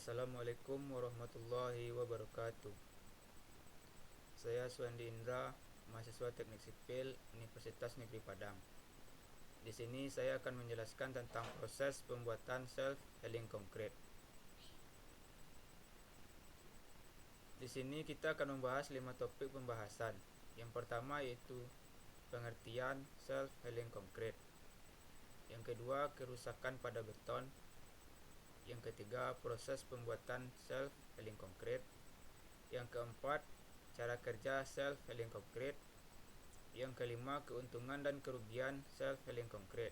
Assalamualaikum warahmatullahi wabarakatuh. Saya Suandi Indra, mahasiswa Teknik Sipil Universitas Negeri Padang. Di sini saya akan menjelaskan tentang proses pembuatan self-healing konkret. Di sini kita akan membahas 5 topik pembahasan. Yang pertama yaitu pengertian self-healing konkret. Yang kedua, kerusakan pada beton. Yang ketiga, proses pembuatan self-healing konkret. Yang keempat, cara kerja self-healing konkret. Yang kelima, keuntungan dan kerugian self-healing konkret.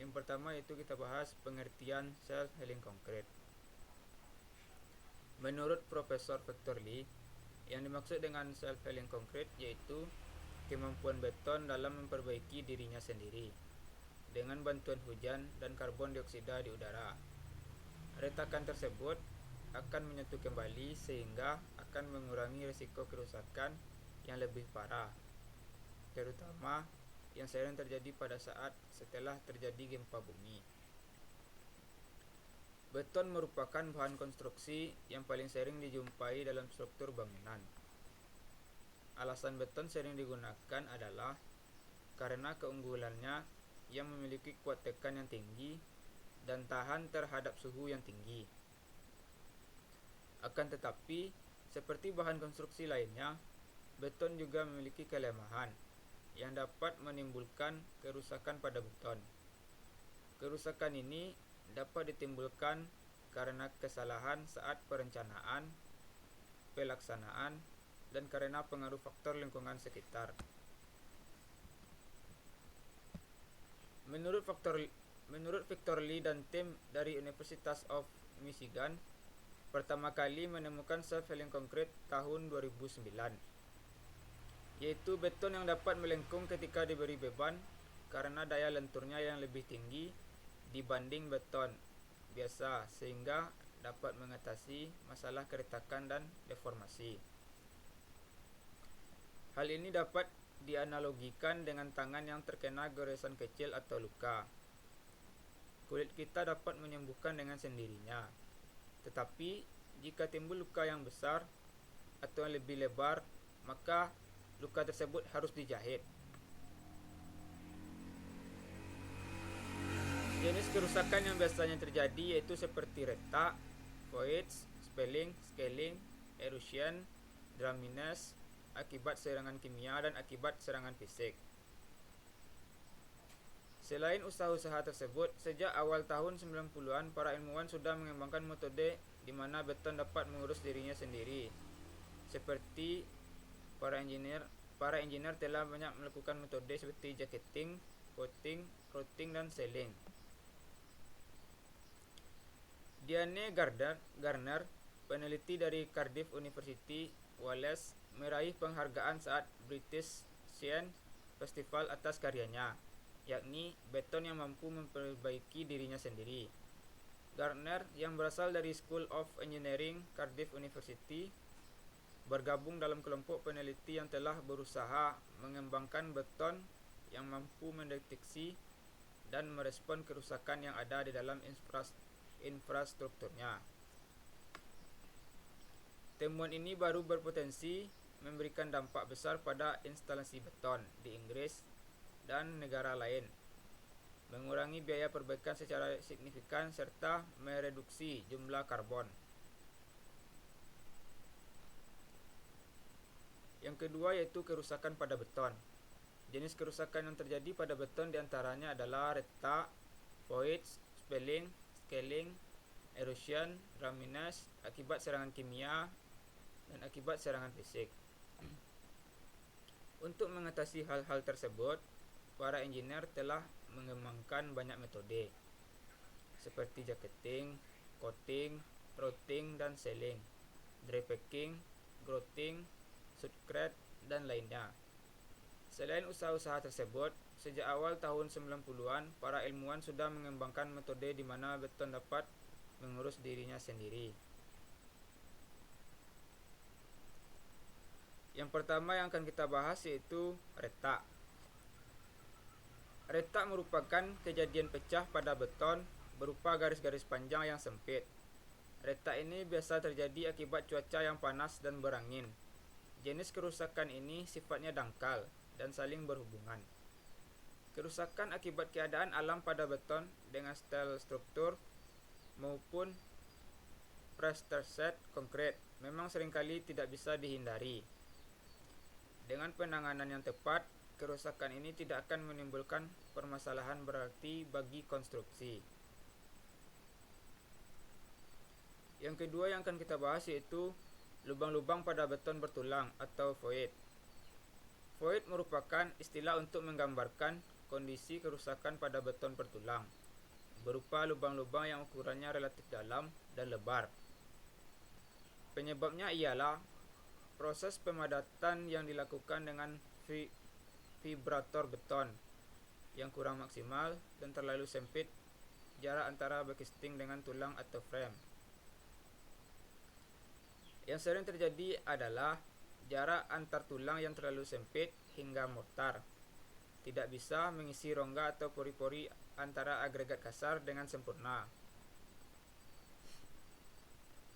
Yang pertama yaitu kita bahas pengertian self-healing konkret. Menurut Profesor Victor Lee, yang dimaksud dengan self-healing konkret yaitu kemampuan beton dalam memperbaiki dirinya sendiri dengan bantuan hujan dan karbon dioksida di udara. Retakan tersebut akan menyatu kembali sehingga akan mengurangi risiko kerusakan yang lebih parah, terutama yang sering terjadi pada saat setelah terjadi gempa bumi. Beton merupakan bahan konstruksi yang paling sering dijumpai dalam struktur bangunan. Alasan beton sering digunakan adalah karena keunggulannya yang memiliki kuat tekan yang tinggi dan tahan terhadap suhu yang tinggi. Akan tetapi, seperti bahan konstruksi lainnya, beton juga memiliki kelemahan yang dapat menimbulkan kerusakan pada beton. Kerusakan ini dapat ditimbulkan karena kesalahan saat perencanaan, pelaksanaan, dan karena pengaruh faktor lingkungan sekitar. Menurut Victor Lee dan tim dari University of Michigan, pertama kali menemukan self-healing konkret tahun 2009, yaitu beton yang dapat melengkung ketika diberi beban karena daya lenturnya yang lebih tinggi dibanding beton biasa sehingga dapat mengatasi masalah keretakan dan deformasi. Hal ini dapat dianalogikan dengan tangan yang terkena goresan kecil atau luka. Kulit kita dapat menyembuhkan dengan sendirinya. Tetapi, jika timbul luka yang besar atau yang lebih lebar, maka luka tersebut harus dijahit. Jenis kerusakan yang biasanya terjadi yaitu seperti retak, voids, spalling, scaling, erosion, drumminess, akibat serangan kimia dan akibat serangan fisik. Selain usaha-usaha tersebut, sejak awal tahun 90-an para ilmuwan sudah mengembangkan metode di mana beton dapat mengurus dirinya sendiri. Seperti para engineer telah banyak melakukan metode seperti jacketing, coating, routing, dan sealing. Diane Garner, peneliti dari Cardiff University, Wales, meraih penghargaan saat British Science Festival atas karyanya, yakni beton yang mampu memperbaiki dirinya sendiri. Garner, yang berasal dari School of Engineering Cardiff University, bergabung dalam kelompok peneliti yang telah berusaha mengembangkan beton yang mampu mendeteksi dan merespon kerusakan yang ada di dalam infrastrukturnya. Temuan ini baru berpotensi memberikan dampak besar pada instalasi beton di Inggris dan negara lain, mengurangi biaya perbaikan secara signifikan serta mereduksi jumlah karbon. Yang kedua yaitu kerusakan pada beton. Jenis kerusakan yang terjadi pada beton diantaranya adalah retak, voids, spalling, scaling, erosion, drumminess, akibat serangan kimia, dan akibat serangan fisik. Untuk mengatasi hal-hal tersebut, para engineer telah mengembangkan banyak metode seperti jacketing, coating, routing, dan sealing, dry packing, grouting, shotcrete, dan lainnya. Selain usaha-usaha tersebut, sejak awal tahun 90-an, para ilmuwan sudah mengembangkan metode di mana beton dapat mengurus dirinya sendiri. Yang pertama yang akan kita bahas yaitu retak. Retak merupakan kejadian pecah pada beton berupa garis-garis panjang yang sempit Retak ini biasa terjadi akibat cuaca yang panas dan berangin. Jenis kerusakan ini sifatnya dangkal dan saling berhubungan. Kerusakan akibat keadaan alam pada beton dengan style struktur maupun prestressed konkret memang seringkali tidak bisa dihindari. Dengan penanganan yang tepat, kerusakan ini tidak akan menimbulkan permasalahan berarti bagi konstruksi. Yang kedua yang akan kita bahas yaitu lubang-lubang pada beton bertulang atau void. Void merupakan istilah untuk menggambarkan kondisi kerusakan pada beton bertulang, berupa lubang-lubang yang ukurannya relatif dalam dan lebar. Penyebabnya ialah proses pemadatan yang dilakukan dengan vibrator beton yang kurang maksimal dan terlalu sempit jarak antara casing dengan tulang atau frame. Yang sering terjadi adalah jarak antar tulang yang terlalu sempit hingga mortar tidak bisa mengisi rongga atau pori-pori antara agregat kasar dengan sempurna.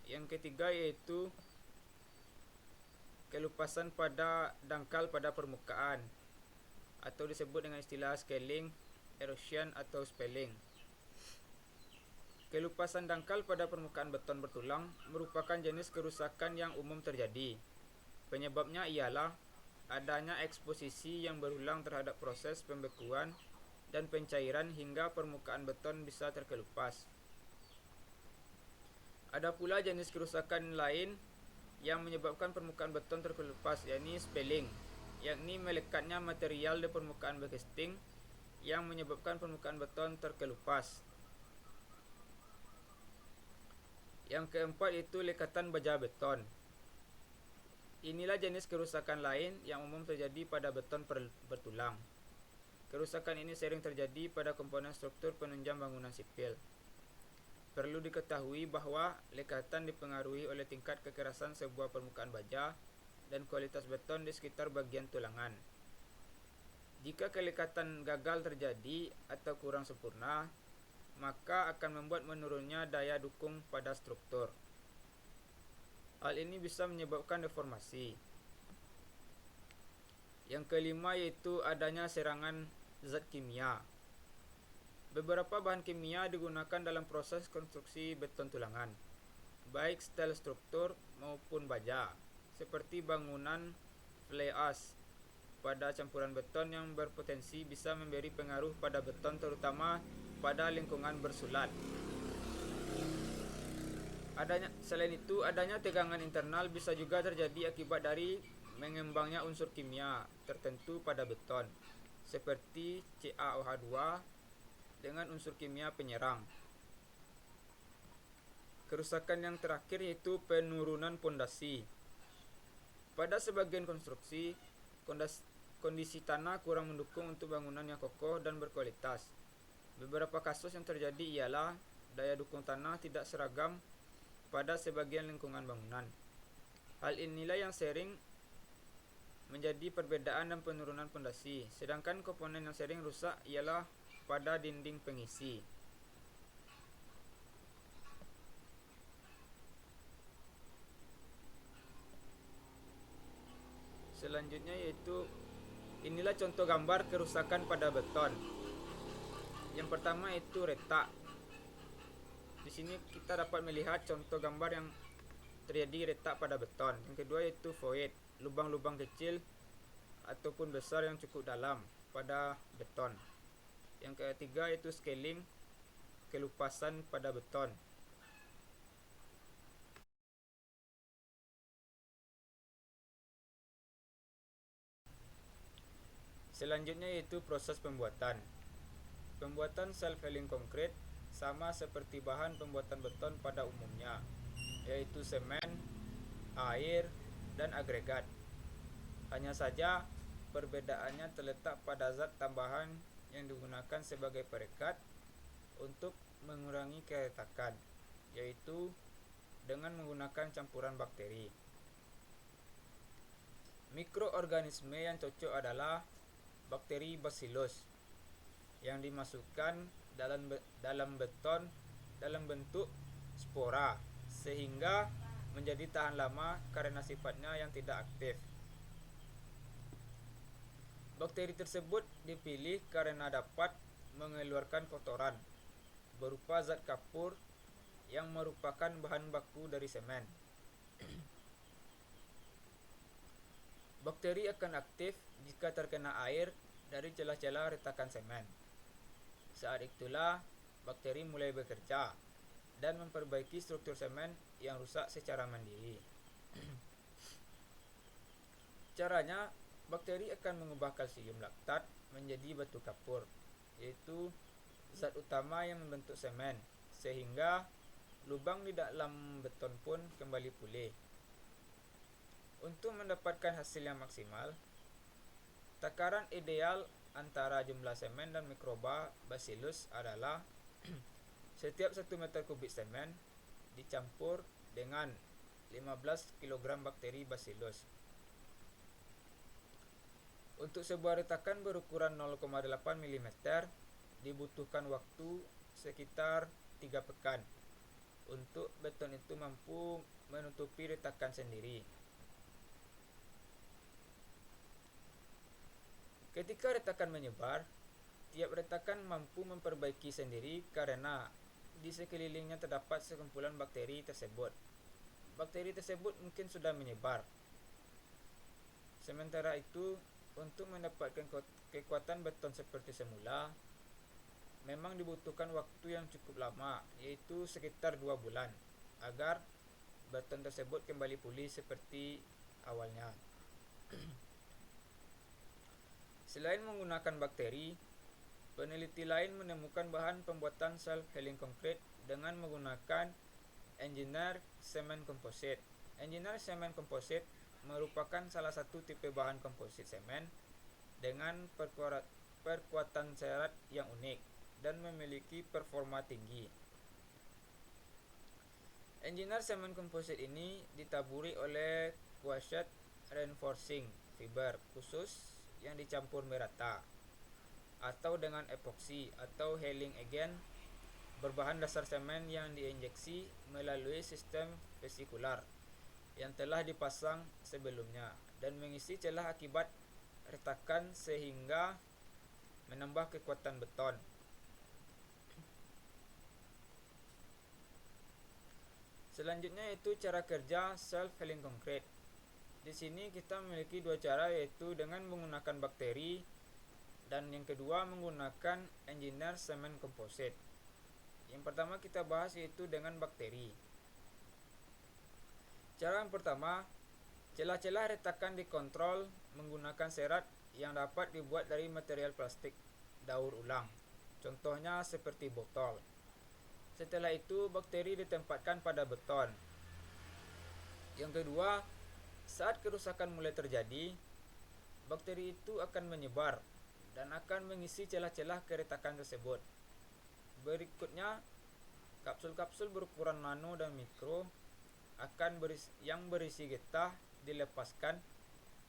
Yang ketiga yaitu kelupasan pada dangkal pada permukaan atau disebut dengan istilah scaling, erosion atau spalling. Kelupasan dangkal pada permukaan beton bertulang merupakan jenis kerusakan yang umum terjadi. Penyebabnya ialah adanya eksposisi yang berulang terhadap proses pembekuan dan pencairan hingga permukaan beton bisa terkelupas. Ada pula jenis kerusakan lain yang menyebabkan permukaan beton terkelupas, yakni spalling, yakni melekatnya material di permukaan casing yang menyebabkan permukaan beton terkelupas. Yang keempat itu lekatan baja beton. Inilah jenis kerusakan lain yang umum terjadi pada beton bertulang. Kerusakan ini sering terjadi pada komponen struktur penunjang bangunan sipil. Perlu diketahui bahwa lekatan dipengaruhi oleh tingkat kekerasan sebuah permukaan baja dan kualitas beton di sekitar bagian tulangan. Jika kelekatan gagal terjadi atau kurang sempurna, maka akan membuat menurunnya daya dukung pada struktur. Hal ini bisa menyebabkan deformasi. Yang kelima yaitu adanya serangan zat kimia. Beberapa bahan kimia digunakan dalam proses konstruksi beton tulangan, baik steel struktur maupun baja, seperti bangunan fly ash pada campuran beton yang berpotensi bisa memberi pengaruh pada beton terutama pada lingkungan bersulat. Selain itu, adanya tegangan internal bisa juga terjadi akibat dari mengembangnya unsur kimia tertentu pada beton, seperti CaOH2 dengan unsur kimia penyerang. Kerusakan yang terakhir yaitu penurunan pondasi. Pada sebagian konstruksi, kondisi tanah kurang mendukung untuk bangunan yang kokoh dan berkualitas. Beberapa kasus yang terjadi ialah daya dukung tanah tidak seragam pada sebagian lingkungan bangunan. Hal inilah yang sering menjadi perbedaan dan penurunan pondasi, sedangkan komponen yang sering rusak ialah pada dinding pengisi. Selanjutnya yaitu inilah contoh gambar kerusakan pada beton. Yang pertama itu retak. Di sini kita dapat melihat contoh gambar yang terjadi retak pada beton. Yang kedua yaitu void, lubang-lubang kecil ataupun besar yang cukup dalam pada beton. Yang ketiga yaitu scaling, kelupasan pada beton. Selanjutnya yaitu proses pembuatan. Pembuatan self-healing konkret sama seperti bahan pembuatan beton pada umumnya, yaitu semen, air, dan agregat. Hanya saja perbedaannya terletak pada zat tambahan yang digunakan sebagai perekat untuk mengurangi keretakan, yaitu dengan menggunakan campuran bakteri. Mikroorganisme yang cocok adalah bakteri Bacillus yang dimasukkan dalam beton dalam bentuk spora sehingga menjadi tahan lama karena sifatnya yang tidak aktif. Bakteri tersebut dipilih karena dapat mengeluarkan kotoran berupa zat kapur yang merupakan bahan baku dari semen. Bakteri akan aktif jika terkena air dari celah-celah retakan semen. Saat itulah bakteri mulai bekerja dan memperbaiki struktur semen yang rusak secara mandiri. Caranya, bakteri akan mengubah kalsium laktat menjadi batu kapur, yaitu zat utama yang membentuk semen, sehingga lubang di dalam beton pun kembali pulih. Untuk mendapatkan hasil yang maksimal, takaran ideal antara jumlah semen dan mikroba Bacillus adalah setiap 1 meter kubik semen dicampur dengan 15 kg bakteri Bacillus. Untuk sebuah retakan berukuran 0,8 mm dibutuhkan waktu sekitar 3 pekan untuk beton itu mampu menutupi retakan sendiri. Ketika retakan menyebar, tiap retakan mampu memperbaiki sendiri karena di sekelilingnya terdapat sekumpulan bakteri tersebut. Bakteri tersebut mungkin sudah menyebar. Sementara itu, untuk mendapatkan kekuatan beton seperti semula, memang dibutuhkan waktu yang cukup lama, yaitu sekitar 2 bulan, agar beton tersebut kembali pulih seperti awalnya. Selain menggunakan bakteri, peneliti lain menemukan bahan pembuatan self-healing concrete dengan menggunakan engineered cement composite. Engineered cement composite merupakan salah satu tipe bahan komposit semen dengan perkuatan serat yang unik dan memiliki performa tinggi. Engineered cement composite ini ditaburi oleh quotient reinforcing fiber khusus yang dicampur merata atau dengan epoksi atau healing agent berbahan dasar semen yang diinjeksi melalui sistem vesikular yang telah dipasang sebelumnya dan mengisi celah akibat retakan sehingga menambah kekuatan beton. Selanjutnya yaitu cara kerja self-healing concrete. Di sini kita memiliki 2 cara, yaitu dengan menggunakan bakteri dan yang kedua menggunakan engineered cement composite. Yang pertama kita bahas yaitu dengan bakteri. Cara yang pertama, celah-celah retakan dikontrol menggunakan serat yang dapat dibuat dari material plastik daur ulang. Contohnya seperti botol. Setelah itu bakteri ditempatkan pada beton. Yang kedua, saat kerusakan mulai terjadi, bakteri itu akan menyebar dan akan mengisi celah-celah keretakan tersebut. Berikutnya, kapsul-kapsul berukuran nano dan mikro yang berisi getah dilepaskan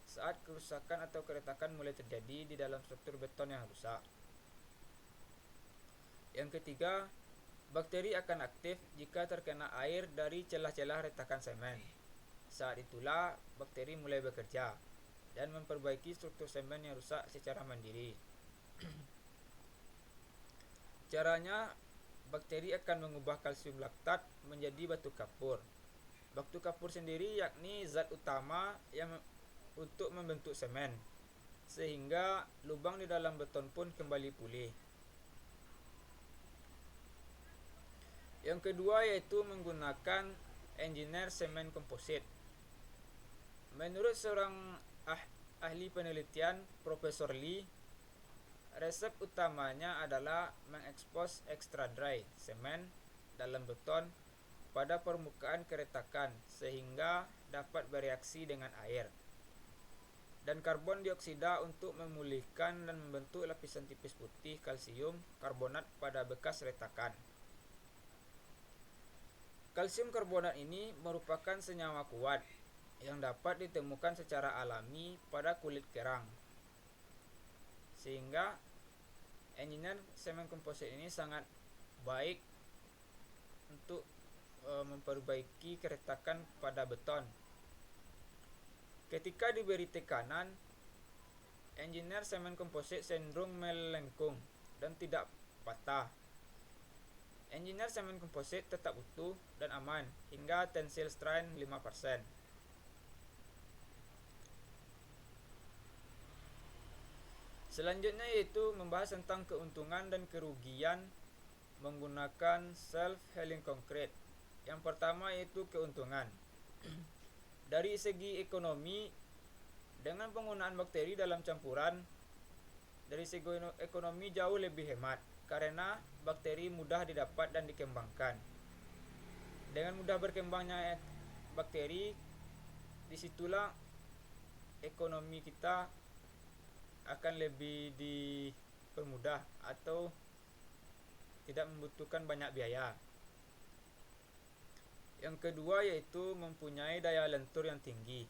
saat kerusakan atau keretakan mulai terjadi di dalam struktur beton yang rusak. Yang ketiga, bakteri akan aktif jika terkena air dari celah-celah retakan semen. Saat itulah bakteri mulai bekerja dan memperbaiki struktur semen yang rusak secara mandiri. Caranya, bakteri akan mengubah kalsium laktat menjadi batu kapur. Batu kapur sendiri yakni zat utama yang untuk membentuk semen, sehingga lubang di dalam beton pun kembali pulih. Yang kedua yaitu menggunakan engineered cement composite. Menurut seorang ahli penelitian, Profesor Lee, resep utamanya adalah mengekspos extra dry semen dalam beton pada permukaan keretakan sehingga dapat bereaksi dengan air dan karbon dioksida untuk memulihkan dan membentuk lapisan tipis putih kalsium karbonat pada bekas retakan. Kalsium karbonat ini merupakan senyawa kuat yang dapat ditemukan secara alami pada kulit kerang. Sehingga engineered cement composite ini sangat baik untuk memperbaiki keretakan pada beton. Ketika diberi tekanan, engineer semen komposit cenderung melengkung dan tidak patah. Engineer semen komposit tetap utuh dan aman hingga tensile strain 5%. Selanjutnya yaitu membahas tentang keuntungan dan kerugian menggunakan self-healing concrete. Yang pertama yaitu keuntungan. Dari segi ekonomi, dengan penggunaan bakteri dalam campuran, dari segi ekonomi jauh lebih hemat karena bakteri mudah didapat dan dikembangkan. Dengan mudah berkembangnya bakteri, disitulah ekonomi kita akan lebih dipermudah atau tidak membutuhkan banyak biaya. Yang kedua yaitu mempunyai daya lentur yang tinggi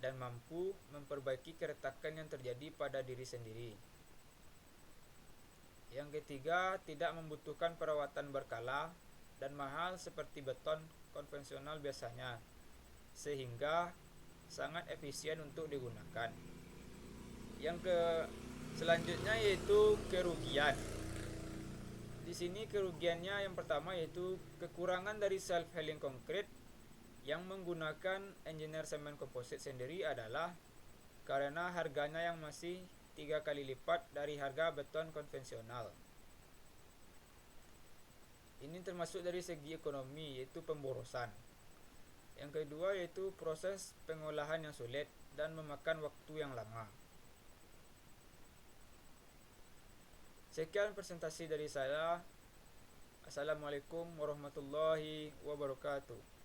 dan mampu memperbaiki keretakan yang terjadi pada diri sendiri. Yang ketiga, tidak membutuhkan perawatan berkala dan mahal seperti beton konvensional biasanya, sehingga sangat efisien untuk digunakan. Selanjutnya yaitu kerugian. Di sini kerugiannya yang pertama yaitu kekurangan dari self-healing concrete yang menggunakan engineer semen komposit sendiri adalah karena harganya yang masih 3 kali lipat dari harga beton konvensional. Ini termasuk dari segi ekonomi yaitu pemborosan. Yang kedua yaitu proses pengolahan yang sulit dan memakan waktu yang lama. Sekian presentasi dari saya. Assalamualaikum warahmatullahi wabarakatuh.